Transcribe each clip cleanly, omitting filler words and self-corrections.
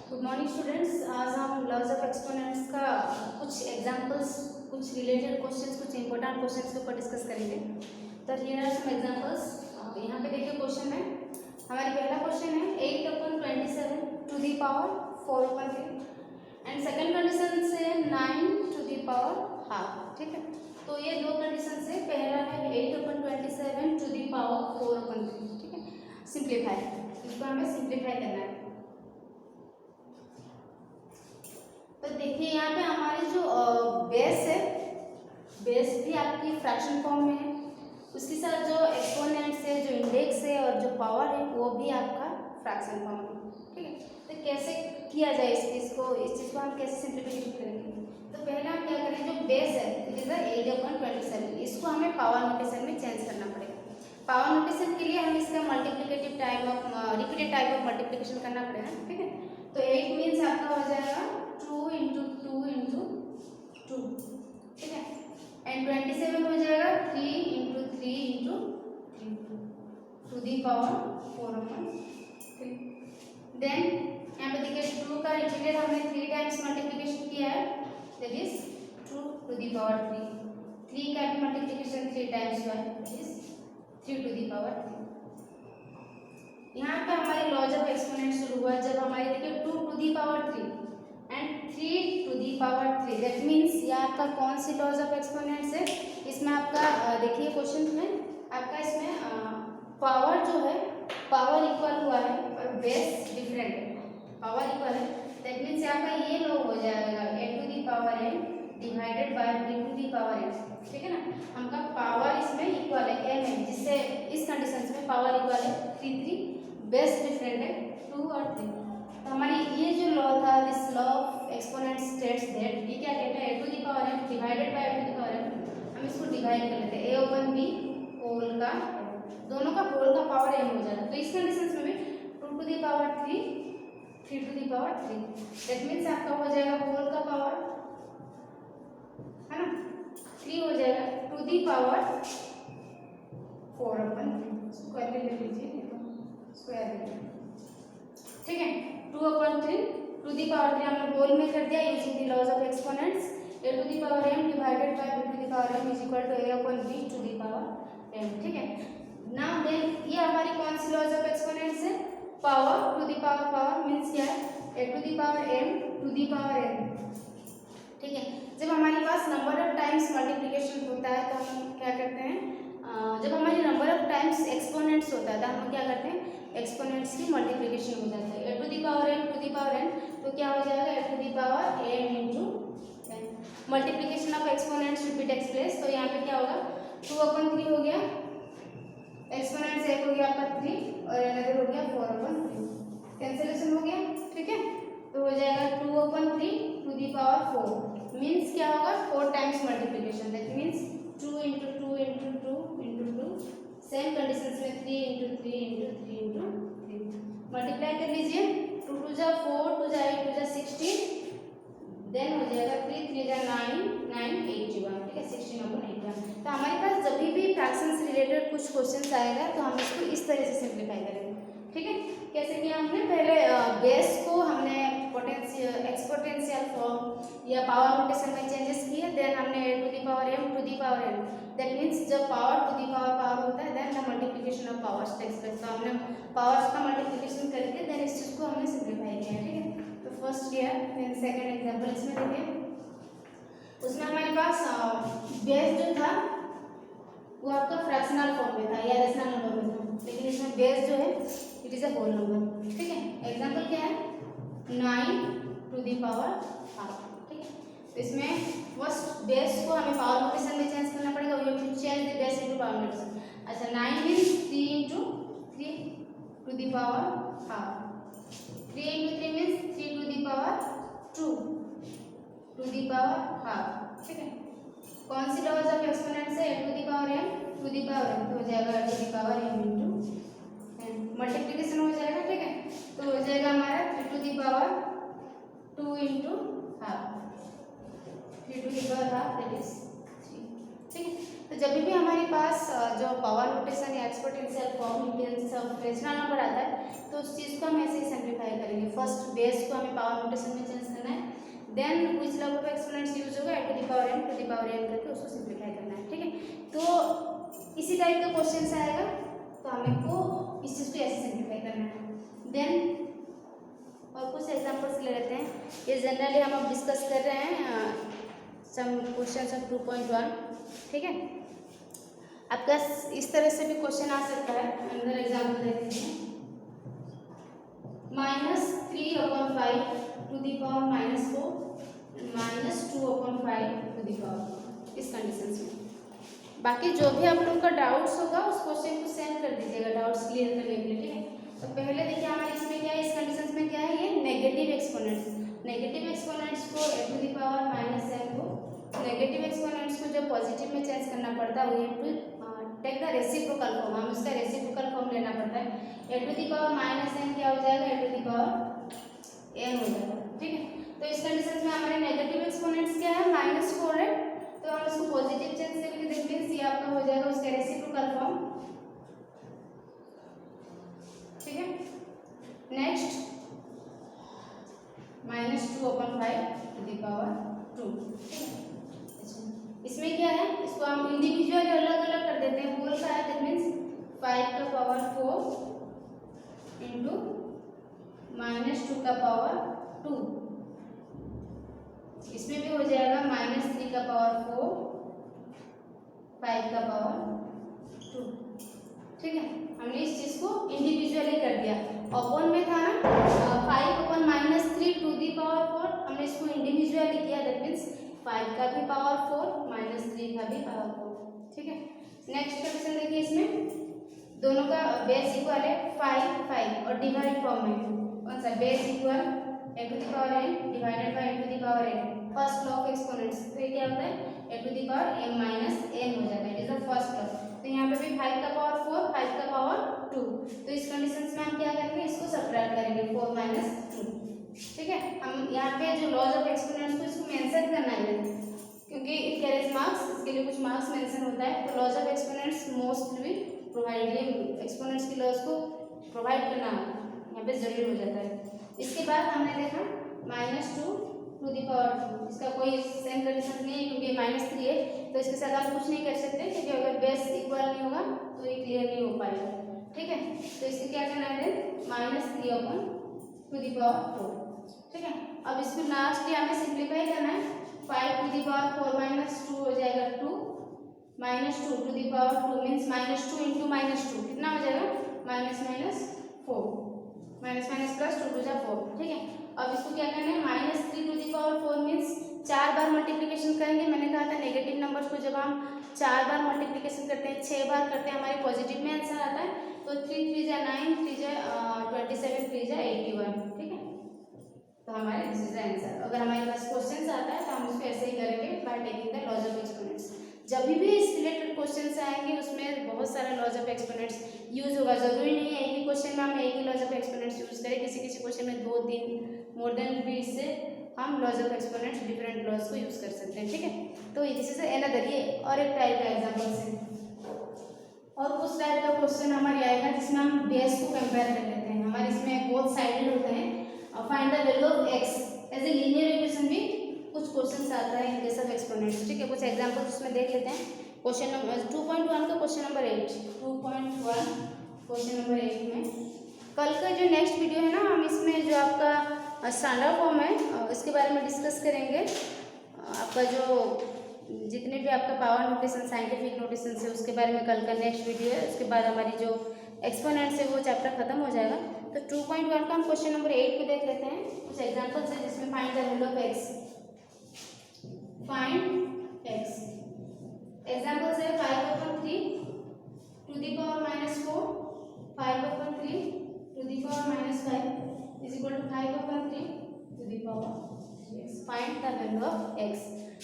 Good morning students. आज हम laws of exponents का कुछ एग्जांपल्स, कुछ रिलेटेड क्वेश्चंस, कुछ इंपॉर्टेंट क्वेश्चंस के ऊपर डिस्कस करेंगे। तो हियर आर सम एग्जांपल्स। यहाँ पे देखिए क्वेश्चन है, हमारी पहला क्वेश्चन है 8/27 to the power 4/3 and second condition से 9 टू द पावर हाफ। ठीक है, तो ये दो कंडीशन से पहला है 8/27 टू द पावर 4/3। ठीक है, सिंप्लीफाई, इसको हमें सिंप्लीफाई करना है। तो देखिए यहाँ पे हमारी जो बेस है, बेस भी आपकी फ्रैक्शन फॉर्म में है, उसके साथ जो एक्सपोनेंट्स है, जो इंडेक्स है और जो पावर है वो भी आपका फ्रैक्शन फॉर्म में। ठीक है, तो कैसे किया जाए इस चीज़ को हम कैसे सिंप्लीफिकेशन करेंगे। तो पहले हम क्या करें, जो बेस है इट इज 8/27, इसको हमें पावर नोटेशन में चेंज करना पड़ेगा। पावर नोटेशन के लिए हमें इसका multiplicative type of repeated type of multiplication करना पड़ेगा। ठीक है, तो 8 मीन्स आपका हो जाएगा 2 × 2 × 2। ठीक है, एंड 27 हो जाएगा 3 × 3 × 3 टू दी पावर 4/3। देन यहाँ पे देखिए 2 का रिपीटेड हमने 3 टाइम्स मल्टीप्लिकेशन किया है, that is 2 to the power 3। 3 का भी मल्टीप्लिकेशन 3 टाइम्स हुआ है, that is 3 to the power 3। यहाँ पे हमारी लॉज ऑफ एक्सपोनेंट शुरू हुआ जब हमारी देखिए 2 to the power 3 and 3 to the power 3। That means ये आपका कौन सी लॉज ऑफ एक्सपोनेंट्स है। इसमें आपका देखिए क्वेश्चन में आपका इसमें पावर जो है, पावर इक्वल हुआ है और बेस डिफरेंट है। पावर इक्वल है, दैट मीन्स आपका ये लो हो जाएगा a to the power n divided by b to the power n। ठीक है ना, हमका पावर इसमें इक्वल है m है, जिससे इस कंडीशन में पावर इक्वल है 3, बेस डिफरेंट है 2 और 3। तो हमारी ये जो लॉ था, this law of exponent states that ये क्या कहता है, a to the power n divided by b to the power n। हम इसको डिवाइड कर लेते हैं, a/b होल का, दोनों का होल का पावर m हो जाता है। तो इस कंडीशन में भी 2 to the power 3, 3 to the power 3, that means आपका हो जाएगा होल का पावर, है ना, 3 हो जाएगा टू दी पावर 4/3। स्क्वायर ले लीजिए, स्क्वायर ले लीजिए। ठीक है, 2/3 टू दी पावर 3 हमने होल में कर दिया using the laws of exponents. a to the power m divided by b to the power m is equal to a/b to the power m। ठीक है, नाउ देन ये हमारी कौन सी लॉज ऑफ एक्सपोनेंट्स है, power to the power, power means क्या है, a to the power m to the power n। ठीक है, जब हमारे पास नंबर ऑफ टाइम्स मल्टीप्लिकेशन होता है तो हम क्या करते हैं, जब हमारी नंबर ऑफ टाइम्स एक्सपोनेंट्स होता है तो हम क्या करते हैं, एक्सपोनेंट्स की मल्टीप्लिकेशन हो जाता है। a to the power m to the power n, तो क्या हो जाएगा a to the power m × n। Multiplication of exponents repeat takes place, तो यहाँ पे क्या होगा 2/3 हो गया, एक्सपोनेंट्स एक हो गया आपका 3 और अनदर हो गया 4/3, कैंसिलेशन हो गया। ठीक है, तो हो जाएगा 2/3 टू दी पावर 4 मीन्स क्या होगा 4 times multiplication, that means 2 × 2 × 2 × 2। Same conditions में 3 × 3 × 3 × 3 मल्टीप्लाई कर लीजिए, 2 2 जा 4, 2 जा 8, 2 जा 16, देन हो जाएगा 3 3 जा 9, 9 81। ठीक है, 16/81। तो हमारे पास जब भी फ्रैक्शन से रिलेटेड कुछ क्वेश्चंस आएगा तो हम इसको इस तरह से सिंप्लीफाई करेंगे। ठीक है, कैसे किया हमने, पहले बेस को हमने एक्सपोनेंशियल फॉर्म या पावर नोटेशन में चेंजेस किए, देन हमने a to the power m to the power n, that means जब power to the power power होता है then the multiplication of powers takes place. तो हमने पावर्स का मल्टीप्लिकेशन करके देन इस चीज़ को हमने सिंप्लीफाई किया। ठीक है, तो फर्स्ट किया, देन सेकंड एग्जांपल इसमें देखिए, उसमें हमारे पास बेस जो था वो आपका फ्रैक्शनल फॉर्म में था या रेशनल नंबर में था, लेकिन इसमें बेस जो है it is a whole number. ठीक है, एग्जांपल क्या है 9 टू दी पावर हाफ। ठीक है, तो इसमें फर्स्ट बेस को हमें पावर नोटेशन में चेंज करना पड़ेगा, we have to change the base into power notation. अच्छा, 9 means 3 × 3 to the power half, 3 × 3 means 3 to the power 2 to the power half. ठीक है, कौन सी लॉज ऑफ एक्सपोनेंट्स है, a to the power m to the power n, तो हो जाएगा a to the power m × n, multiplication हो जाएगा। ठीक है, तो हो जाएगा हमारा 3 to the power 2 × half, 3 to the power half that is 3। ठीक है। तो जब भी हमारे पास जो पावर नोटेशन या exponential form Indians of rational number आता है तो उस चीज़ को हम ऐसे ही सिंप्लीफाई करेंगे। फर्स्ट बेस को हमें पावर नोटेशन में चेंज करना है, then which law of exponents use होगा टू द पावर n करके उसको सिंप्लीफाई करना है। ठीक है, तो इसी टाइप का क्वेश्चन आएगा तो हमें को इस चीज़ को ऐसे सिंप्लीफाई करना है। देन और कुछ एग्जांपल्स ले लेते हैं। ये जनरली हम अब डिस्कस कर रहे हैं सम क्वेश्चंस ऑफ 2.1। ठीक है, आपका इस तरह से भी क्वेश्चन आ सकता है। अंदर एग्जांपल दे दीजिए, -3/5 to the power -4 -2/5 to the power, इस कंडीशन में। बाकी जो भी आप लोगों का डाउट्स होगा उस क्वेश्चन को सेंड कर दीजिएगा डाउट्स क्लियर करने के लिए। ठीक है, तो पहले देखिए हमारे इसमें क्या है, इस कंडीशन में क्या है, ये नेगेटिव एक्सपोनेंट्स। नेगेटिव एक्सपोनेंट्स को a to the power -n को नेगेटिव एक्सपोनेंट्स को जब पॉजिटिव में चेंज करना पड़ता है we to take the reciprocal form, हम उसका रेसिप्रोकल फॉर्म लेना पड़ता है। a to the power -n क्या हो जाएगा, a to the power n हो जाएगा। ठीक है, तो इस कंडीशन में हमारे नेगेटिव एक्सपोनेंट्स क्या है, -4 है, तो हम इसको पॉजिटिव चेंज करके देखते हैं, ये आपका हो जाएगा उसका रेसिप्रोकल फॉर्म। ठीक है, नेक्स्ट -2/5 टू द पावर 2। इसमें क्या है, इसको हम इंडिविजुअली अलग अलग कर देते हैं। होल का है दैट मींस 5 का पावर 4 इंटू -2 का पावर 2। इसमें भी हो जाएगा -3 का पावर 4 5 का पावर 2। ठीक है, हमने इस चीज को इंडिविजुअली कर दिया। अपॉन में था ना 5/-3 टू दी पावर 4, हमने इसको इंडिविजुअली किया दैट मींस 5 का भी पावर 4 -3 का भी पावर 4। ठीक है, नेक्स्ट क्वेश्चन देखिए, इसमें दोनों का बेस इक्वल है 5 और डिवाइड फॉर्म में कौन सा base equal a to the power n divided by a to the power n, first law of exponents. तो ये क्या होता है, a to the power m minus n हो जाता है, it is the first law. तो यहाँ पे भी 5 का पावर 4 5 का पावर 2, तो इस कंडीशंस में हम क्या करेंगे, इसको सब्ट्रैक्ट करेंगे 4 - 2। ठीक है, हम यहाँ पे जो लॉज ऑफ एक्सपोनेंट्स को इसको मेंशन करना है क्योंकि इट कैरीज मार्क्स, इसके लिए कुछ मार्क्स मेंशन होता है। तो laws of exponents mostly provide, exponents की लॉज को प्रोवाइड करना यहाँ पे जरूरी हो जाता है। इसके बाद हमने देखा -2 टू द पावर 2, इसका कोई सेम कंडीशन नहीं है क्योंकि -3 है, तो इसके साथ आप कुछ नहीं कर सकते क्योंकि अगर बेस इक्वल नहीं होगा तो ये क्लियर नहीं हो पाएगा। ठीक है, तो इससे क्या करना है, -3/2 टू द पावर 4। ठीक है, अब इसको लास्टली हमें सिंप्लीफाई करना है। 5 टू द पावर 4 - 2 हो जाएगा 2 -2 to the power 2 means -2 into -2 कितना हो जाएगा, -4 -+ 2 + 4। ठीक है, अब इसको क्या करना है, -3 टू द पावर 4 मीन्स 4 बार मल्टीप्लिकेशन करेंगे। मैंने कहा था नेगेटिव नंबर्स को जब हम 4 बार मल्टीप्लिकेशन करते हैं, 6 बार करते हैं, हमारे पॉजिटिव में आंसर आता है। तो 3 3 जा 9, 3 जा 27, 3 जा 81। ठीक है, तो हमारे दिस इज द आंसर। अगर हमारे पास क्वेश्चन आता है तो हम उसको ऐसे ही करेंगे by taking the laws of exponents. जब भी इस रिलेटेड क्वेश्चन आएंगे उसमें बहुत सारे लॉज ऑफ एक्सपोनेंट्स यूज होगा। जरूरी नहीं है एक ही क्वेश्चन में हम एक ही लॉज ऑफ एक्सपोनेंट्स यूज करें, किसी किसी क्वेश्चन में 2 3 मोर देन 20 से हम laws of exponents different laws को यूज कर सकते हैं। ठीक है, तो दिस इज अनदर, ये और एक टाइप का एग्जांपल है। और उस टाइप का क्वेश्चन हमारे आएगा जिसमें हम बेस को कंपेयर कर लेते हैं। हमारे इसमें बोथ साइडेड होते हैं। Find the value of x as a linear equation भी कुछ क्वेश्चंस आता है इन केस ऑफ एक्सपोनेंट्स। ठीक है, कुछ एग्जांपल्स उसमें देख लेते हैं। क्वेश्चन नंबर 2.1 का क्वेश्चन नंबर 8, 2.1 क्वेश्चन नंबर 8 में कल का जो नेक्स्ट वीडियो है ना, हम इसमें जो आपका स्टैंडर्ड फॉर्म है इसके बारे में डिस्कस करेंगे। आपका जो जितने भी आपका पावर नोटेशन, साइंटिफिक नोटेशन है उसके बारे में कल का नेक्स्ट वीडियो है। उसके बाद हमारी जो एक्सपोनेंट्स है वो चैप्टर खत्म हो जाएगा। तो 2.1 का हम क्वेश्चन नंबर 8 को देख लेते हैं। कुछ एग्जांपल्स है जिसमें find the value of x, find x। Examples है 5/3 to the power -4, 5/3 to the power -5 is equal to 5/3 to the power x। Find the value of x।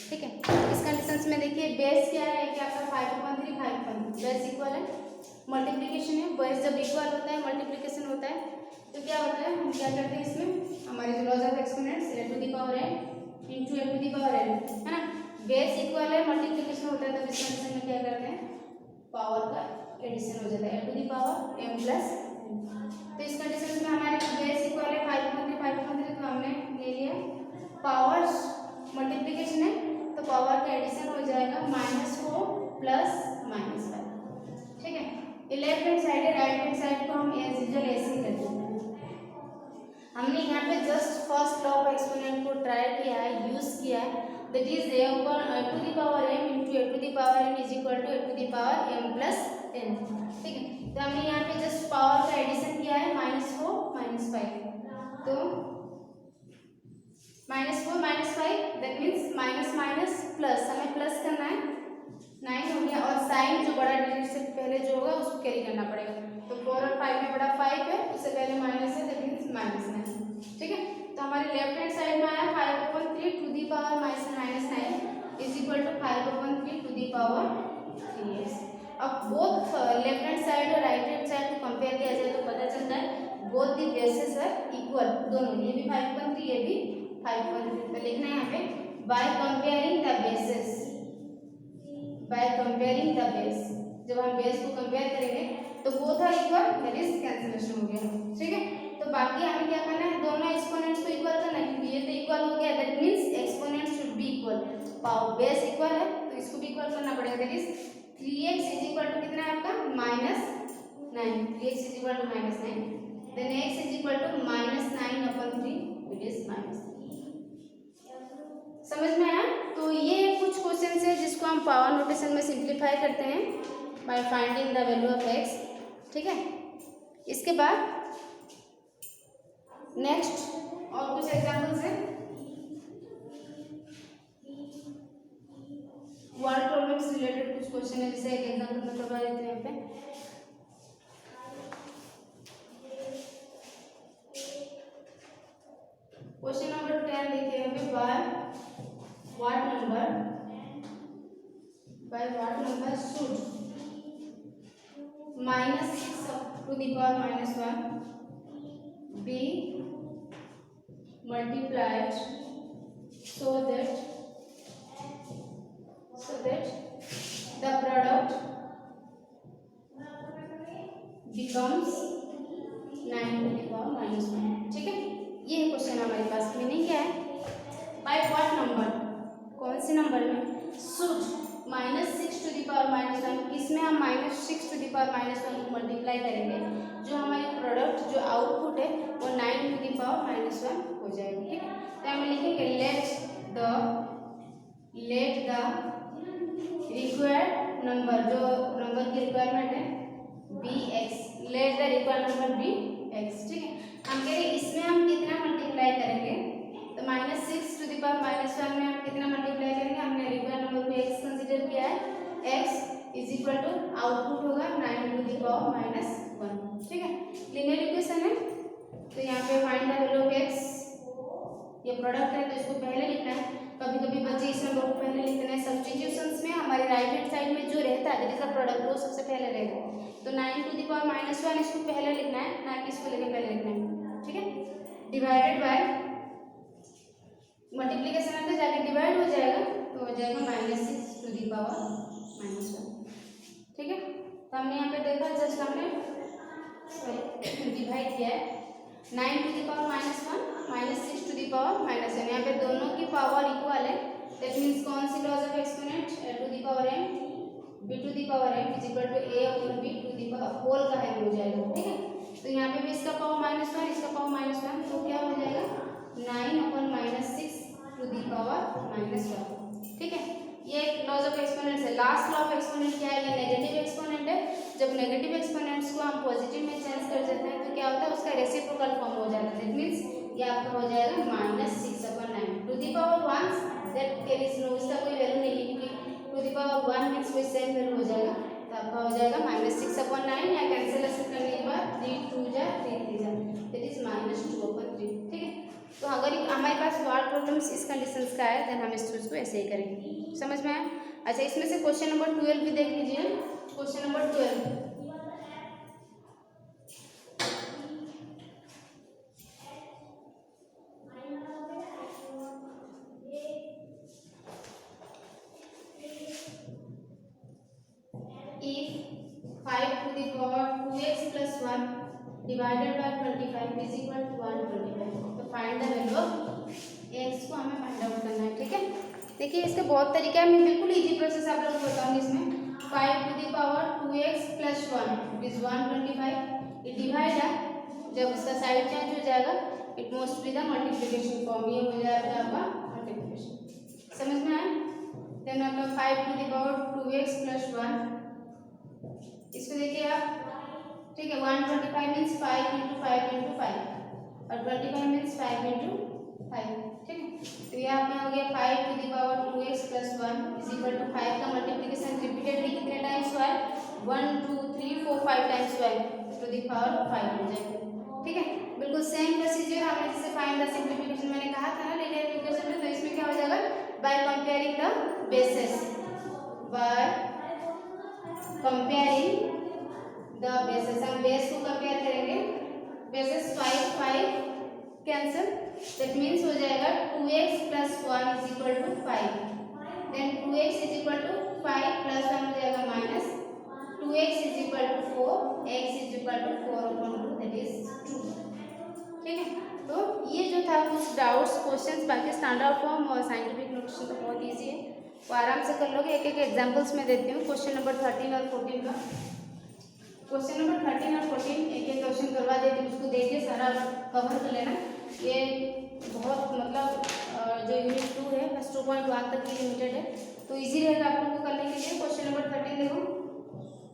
ठीक है, इस कंडीशंस में देखिए बेस क्या है कि आपका 5/3 5/3 बेस इक्वल है, मल्टीप्लिकेशन है। बेस जब इक्वल होता है मल्टीप्लिकेशन होता है तो क्या होता है, हम क्या करते हैं इसमें हमारे जो laws of exponents a to the power n into a to the power n है ना। बेस इक्वल है, मल्टीप्लिकेशन होता है, तब इस कंडीशन में क्या करते हैं, पावर का एडिशन हो जाता है, to the power m plus. तो इस कंडीशन में हमारे बेस इक्वल है 5.3, तो हमने ले लिया पावर मल्टीप्लिकेशन है, तो पावर का एडिशन हो जाएगा -4 प्लस -5। ठीक है, ये लेफ्ट हैंड साइड है, राइट हैंड साइड को हम एज यूजुअल ऐसे ही कर देते हैं। हमने यहाँ पे just first law of exponent को ट्राई किया है, यूज किया है, that is a upon to the power m into a to the power n is equal to a to the power m plus n। ठीक है, तो हमने यहाँ पे जस्ट पावर का एडिशन किया है -4 -5, तो -4 -5 that means minus minus plus, हमें प्लस करना है, 9 हो गया, और साइन जो बड़ा डिजिट से पहले जो होगा उसको कैरी करना पड़ेगा, तो 4 और 5 में बड़ा 5 है, उससे पहले माइनस है, दैट मीन्स -9। ठीक है, तो हमारे लेफ्ट हैंड साइड में आया 5/3 to the power -9 is equal to 5/3 to the power 3x। अब बोथ लेफ्ट हैंड साइड और राइट हैंड साइड को कंपेयर किया जाए तो पता चलता है both the bases are equal, दोनों, ये भी 5/3 ये भी 5/3। तो लिखना है यहाँ पे by comparing the bases, by comparing the base, जब हम बेस को कंपेयर करेंगे तो both are equal, that is cancellation हो गया। ठीक है, तो बाकी हमें क्या करना है, दोनों एक्सपोनेंट्स को इक्वल करना है, क्योंकि ये तो इक्वल हो गया, that means exponent should be equal, power base equal है तो इसको भी इक्वल करना पड़ेगा, that is 3x is equal to कितना है आपका -9, 3x is equal to -9, then x is equal to -9/3, it is -। समझ में आया? तो ये कुछ क्वेश्चन है जिसको हम पावर नोटेशन में सिंप्लीफाई करते हैं by finding the value of x। ठीक है, इसके बाद नेक्स्ट और कुछ एग्जांपल्स हैं, वर्ड प्रॉब्लम से रिलेटेड कुछ क्वेश्चन है, जैसे एक एग्जांपल में करवा देते हैं यहाँ पे। क्वेश्चन नंबर 10 देखिए यहाँ पे, by what number should -6 to the power -1 be multiplied so that the product becomes 9 to the power -1। ठीक है, ये क्वेश्चन हमारे पास, मीनिंग क्या है, बाय व्हाट नंबर, कौन से नंबर में, शुड -6 to the power -1, इसमें हम -6 to the power -1 को मल्टीप्लाई करेंगे, जो हमारी प्रोडक्ट जो आउटपुट है वो 9 to the power -1 हो जाएगी। ठीक है, तो हम लिखेंगे लेट द रिक्वायर्ड नंबर, जो नंबर की रिक्वायरमेंट है be x, let the required number be x. ठीक है, हम कह रहे हैं इसमें हम कितना मल्टीप्लाई करेंगे, तो -6 to the power -1 में हम कितना मल्टीप्लाई करेंगे, हमने रिक्वायर्ड नंबर को x कंसीडर किया है, x is equal to output होगा 9 to the power -1। ठीक है, लीनियर इक्वेशन है, तो यहाँ पे find the value of x, ये प्रोडक्ट है तो इसको पहले लिखना है, कभी कभी बच्चे इस नंबर को पहले लिखते हैं, सब्स्टिट्यूशंस में हमारे राइट हैंड साइड में जो रहता है दैट इज द प्रोडक्ट, वो सबसे पहले रहेगा, तो 9 to the power -1 इसको पहले लिखना है, ना कि इसको लेके पहले लिखना है। ठीक है, डिवाइडेड बाय मल्टीप्लिकेशन है तो जाके डिवाइड हो जाएगा, तो हो जाएगा -6 to the power -1। ठीक है, तो हमने यहाँ पे देखा, जस्ट हमने डिवाइड किया है, 9 to the power -1 -6 to the power -1, यहाँ पे दोनों की पावर इक्वल है, दैट मीन्स कौन सी laws of exponent, a to the power m b to the power m is equal to a upon b to the power whole का है हो जाएगा। ठीक है, तो यहाँ पे भी इसका पावर -1 इसका पावर -1, तो क्या हो जाएगा 9/-6 to the power -1। ठीक है, ये एक लॉज ऑफ एक्सपोनेंट है। लास्ट लॉ ऑफ एक्सपोनेंट क्या है, ये नेगेटिव एक्सपोनेंट है, जब नेगेटिव एक्सपोनेंट्स को हम पॉजिटिव में चेंज कर देते हैं तो क्या होता है, उसका रेसिप्रोकल फॉर्म हो जाता है, दैट मींस ये आपका हो जाएगा -6/9 to the power 1, that carries no, इसका कोई वैल्यू नहीं है, क्योंकि टू द पावर 1 मींस कोई सेम वैल्यू हो जाएगा, तो आपका हो जाएगा -6/9, या कैंसिलेशन करने के बाद 3 2 जा 3 3 जा, दैट इज -2/3। ठीक है, तो अगर हमारे पास वर्ड प्रॉब्लम्स इस कंडीशंस का है, देन हम इस चीज़ को ऐसे ही करेंगे। समझ में आया? अच्छा, इसमें से क्वेश्चन नंबर 12 भी देख लीजिए, question number 12, divided by 25 is equal to 125। तो find the value of x को हमें फाइंड आउट करना है, ठीक है। देखिए इसके बहुत तरीका है, मैं बिल्कुल इजी प्रोसेस आप लोगों को बताऊंगी इसमें। 5 to the power 2x plus 1 it is 125। ये डिवाइड है, जब इसका साइड चेंज हो जाएगा it most be the multiplication form, ये हो जाएगा आपका मल्टीप्लिकेशन। समझ में आया? देन आपका 5 to the power 2x plus 1, इसको देखिए आप, ठीक है। 125 मीन्स 5 इंटू 5 इंटू 5 और 25 मीन्स 5 इंटू 5, ठीक है। तो यहाँ पे हो गया 5 to the power 2x plus 1 is equal to 5 का मल्टीप्लिकेशन रिपीटेडली कितने टाइम्स हुआ है? 1 2 3 4 5 टाइम्स हुआ है, टू द पावर 5 हो जाएगा, ठीक है। बिल्कुल सेम प्रोसीजर हमने जैसे फाइंड द सिंप्लीफिकेशन मैंने कहा था ना लीनियर इक्वेशन में, तो इसमें क्या हो जाएगा? By comparing the bases, by comparing the bases, हम बेस को कंपेयर करेंगे। बेसेस 5 5 कैंसिल, दैट मीन्स हो जाएगा 2x plus 1 is equal to 5। Then 2x is equal to 5 plus 1 हो जाएगा minus 2x is equal to 4, x is equal to 4 upon 2 that is 2, ठीक है। तो ये जो था कुछ डाउट्स क्वेश्चंस, बाकी स्टैंडर्ड फॉर्म और साइंटिफिक नोटेशन तो बहुत ईजी है, वो आराम से कर लोगे। एक एक एग्जाम्पल्स में देती हूँ। क्वेश्चन नंबर 13 और 14 का, क्वेश्चन नंबर 13 और 14 एक एक क्वेश्चन करवा देती हूँ, उसको देखिए सारा कवर कर लेना। ये बहुत मतलब जो यूनिट 2 है बस 2.1 तक की लिमिटेड है, तो इजी रहेगा आप लोगों को करने के लिए। क्वेश्चन नंबर 13 देखो,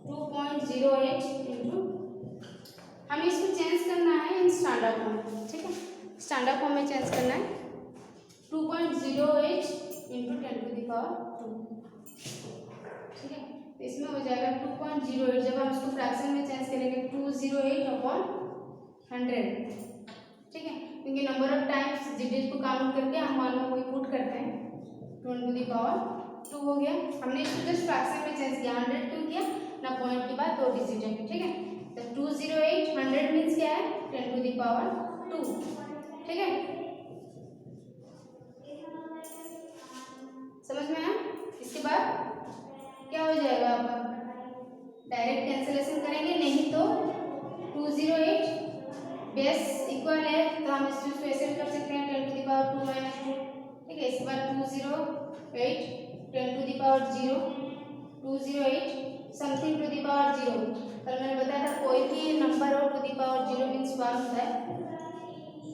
2.08 इंटू, हमें इसको चेंज करना है इन स्टैंडर्ड फॉर्म, ठीक है। स्टैंडर्ड फॉर्म में चेंज करना है। 2.08 इंटू 10 टू द पावर 2, ठीक है। तो इसमें हो जाएगा 2.08, जब हम इसको फ्रैक्शन में चेंज करेंगे 208 अपॉन 100, ठीक है। क्योंकि नंबर ऑफ टाइम्स डिजिट को काउंट करके हम मान में कोई पुट करते हैं, 10 टू द पावर 2 हो गया। हमने इसको जस्ट फ्रैक्शन में चेंज किया, 100 क्यों किया ना, पॉइंट के बाद 2 डिजिट है, ठीक है। तो 208 100 मीन्स क्या है? 10 टू द पावर 2, ठीक है। समझ में आया? इसके बाद क्या हो जाएगा आपका? डायरेक्ट कैंसिलेशन करेंगे, नहीं तो 208 बेस इक्वल है तो हम इस चीज को ऐसे भी कर सकते हैं 10 टू द पावर 2 माइनस 2, ठीक है। इसके बाद 208 10 to the power 0, 208 something to the power 0। कल मैंने बताया था कोई भी नंबर हो टू द पावर 0 मीन्स 1 होता है,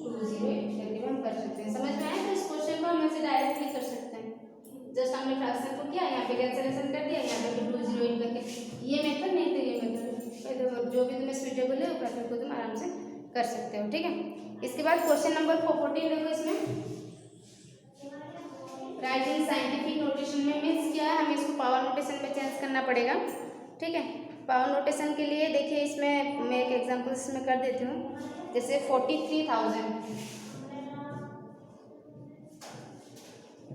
208 करके हम कर सकते हैं। समझ में आया? तो इस क्वेश्चन को हम ऐसे डायरेक्टली कर सकते हैं, जस्ट हमने फ्रैक्शन को किया, यहाँ पे कैंसिलेशन कर दिया, यहाँ पे 208 करके, ये मेथड नहीं तो ये मेथड, तो जो भी तुम्हें सुटेबल है वो मेथड को तुम आराम से कर सकते हो, ठीक है। इसके बाद क्वेश्चन नंबर 14 देखो, इसमें राइट इन साइंटिफिक नोटेशन में मीन्स क्या है, हमें इसको पावर नोटेशन में चेंज करना पड़ेगा, ठीक है। पावर नोटेशन के लिए देखिए इसमें मैं एक एग्जाम्पल इसमें कर देती हूँ, जैसे 43,000,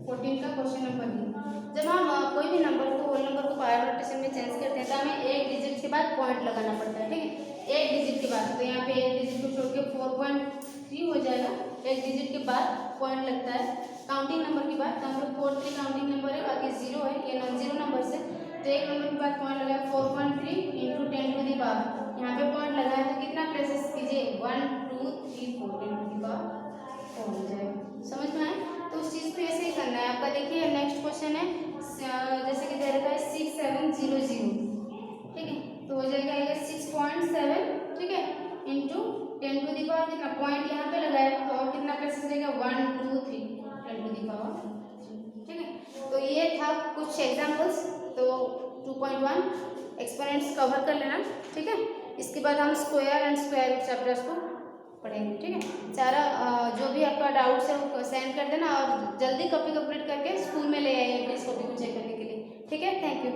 14 का क्वेश्चन नंबर है। जब हम कोई भी नंबर को, होल नंबर को पावर नोटेशन में चेंज करते हैं तो हमें एक डिजिट के बाद पॉइंट लगाना पड़ता है, ठीक है। एक डिजिट के बाद, तो यहाँ पे एक डिजिट को छोड़ के 4.3 हो जाएगा, एक डिजिट के बाद पॉइंट लगता है काउंटिंग नंबर के बाद। तो हम लोग 43 काउंटिंग नंबर है, बाकी 0 है, ये नॉन जीरो नंबर से, तो एक नंबर के बाद पॉइंट लगाया 4.3 इंटू 10 टू दी पावर, यहाँ पे पॉइंट लगाया तो कितना प्लेसेस कीजिए 1 2 3 4 10 टू दी पावर 4 हो जाएगा। समझ में आए? तो उस चीज़ को ऐसे ही करना है आपका। देखिए नेक्स्ट क्वेश्चन है, जैसे कि दे रखा है 6700, ठीक है। तो हो जाएगा ये 6.7, ठीक है, इंटू 10 टू दी पावर कितना, पॉइंट यहाँ पे लगाया तो और कितना प्लेसेस रहेगा 1 2 3 10 टू दी पावर, ठीक है। तो ये था कुछ एग्जाम्पल्स, तो 2.1 एक्सपोनेंट्स कवर कर लेना, ठीक है। इसके बाद हम square and square root chapters को पढ़ेंगे, ठीक है। सारा जो भी आपका डाउट्स है वो सेंड कर देना और जल्दी कॉपी कंप्लीट करके स्कूल में ले आइए प्लीज़ कॉपी को चेक करने के लिए, ठीक है। Thank you.